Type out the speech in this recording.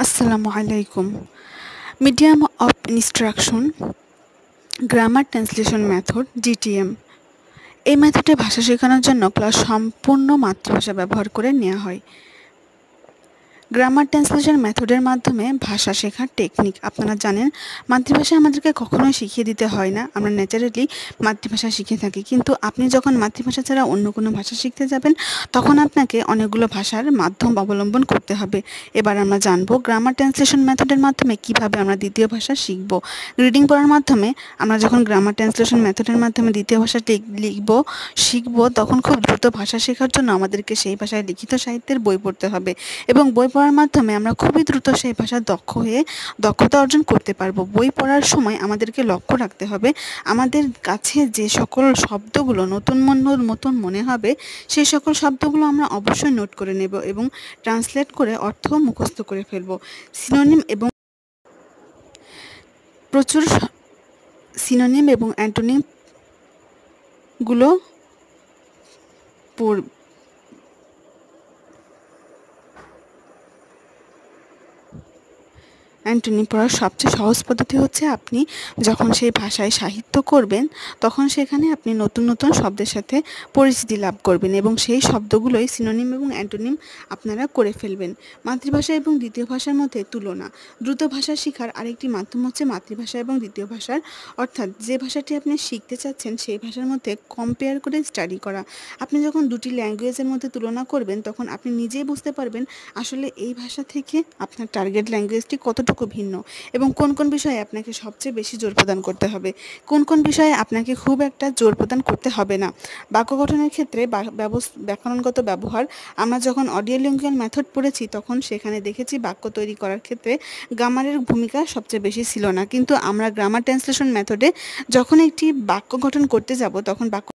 আসসালামু আলাইকুম। Medium of instruction grammar translation method GTM. এই মেথডে ভাষা শেখানোর জন্য ক্লাস সম্পূর্ণ মাতৃভাষা ব্যবহার করে নেওয়া হয়। গ্রামার ট্রান্সলেশন মেথডের মাধ্যমে ভাষা শেখার টেকনিক। আপনারা জানেন, মাতৃভাষা আমাদেরকে কখনোই শিখিয়ে দিতে হয় না, আমরা ন্যাচারালি মাতৃভাষা শিখে থাকি। কিন্তু আপনি যখন মাতৃভাষা ছাড়া অন্য কোনো ভাষা শিখতে যাবেন, তখন আপনাকে অনেকগুলো ভাষার মাধ্যম অবলম্বন করতে হবে। এবার আমরা জানবো গ্রামার ট্রান্সলেশন মেথডের মাধ্যমে কিভাবে আমরা দ্বিতীয় ভাষা শিখব। রিডিং পড়ার মাধ্যমে আমরা যখন গ্রামার ট্রান্সলেশন মেথডের মাধ্যমে দ্বিতীয় ভাষা শিখব, তখন খুব দ্রুত ভাষা শেখার জন্য আমাদেরকে সেই ভাষায় লিখিত সাহিত্যের বই পড়তে হবে, এবং বই পড়ার মাধ্যমে আমরা খুবই দ্রুত সেই ভাষার দক্ষতা অর্জন করতে পারবো। বই পড়ার সময় আমাদেরকে লক্ষ্য রাখতে হবে আমাদের কাছে যে সকল শব্দগুলো নতুন মতন মনে হবে, সেই সকল শব্দগুলো আমরা অবশ্যই নোট করে নেব এবং ট্রান্সলেট করে অর্থ মুখস্থ করে ফেলব। সিনোনিম এবং প্রচুর সিনোনিম এবং অ্যান্টোনিমগুলো অ্যান্টোনিম পড়ার সবচেয়ে সহজ পদ্ধতি হচ্ছে আপনি যখন সেই ভাষায় সাহিত্য করবেন, তখন সেখানে আপনি নতুন নতুন শব্দের সাথে পরিচিতি লাভ করবেন এবং সেই শব্দগুলোই সিনোনিম এবং অ্যান্টোনিম আপনারা করে ফেলবেন। মাতৃভাষা এবং দ্বিতীয় ভাষার মধ্যে তুলনা। দ্রুত ভাষা শেখার আরেকটি মাধ্যম হচ্ছে মাতৃভাষা এবং দ্বিতীয় ভাষার, অর্থাৎ যে ভাষাটি আপনি শিখতে চাচ্ছেন সেই ভাষার মধ্যে কম্পেয়ার করে স্টাডি করা। আপনি যখন দুটি ল্যাঙ্গুয়েজের মধ্যে তুলনা করবেন, তখন আপনি নিজেই বুঝতে পারবেন আসলে এই ভাষা থেকে আপনার টার্গেট ল্যাঙ্গুয়েজটি কতটুকু ভিন্ন এবং কোন কোন বিষয়ে আপনাকে সবচেয়ে বেশি জোর প্রদান করতে হবে, কোন কোন বিষয়ে আপনাকে খুব একটা জোর প্রদান করতে হবে না। বাক্য গঠনের ক্ষেত্রে ব্যাকরণগত ব্যবহার। আমরা যখন অডিও লিঙ্গুয়াল মেথড পড়েছি, তখন সেখানে দেখেছি বাক্য তৈরি করার ক্ষেত্রে গ্রামারের ভূমিকা সবচেয়ে বেশি ছিল না, কিন্তু আমরা গ্রামার ট্রান্সলেশন মেথডে যখন একটি বাক্য গঠন করতে যাব, তখন বাক্য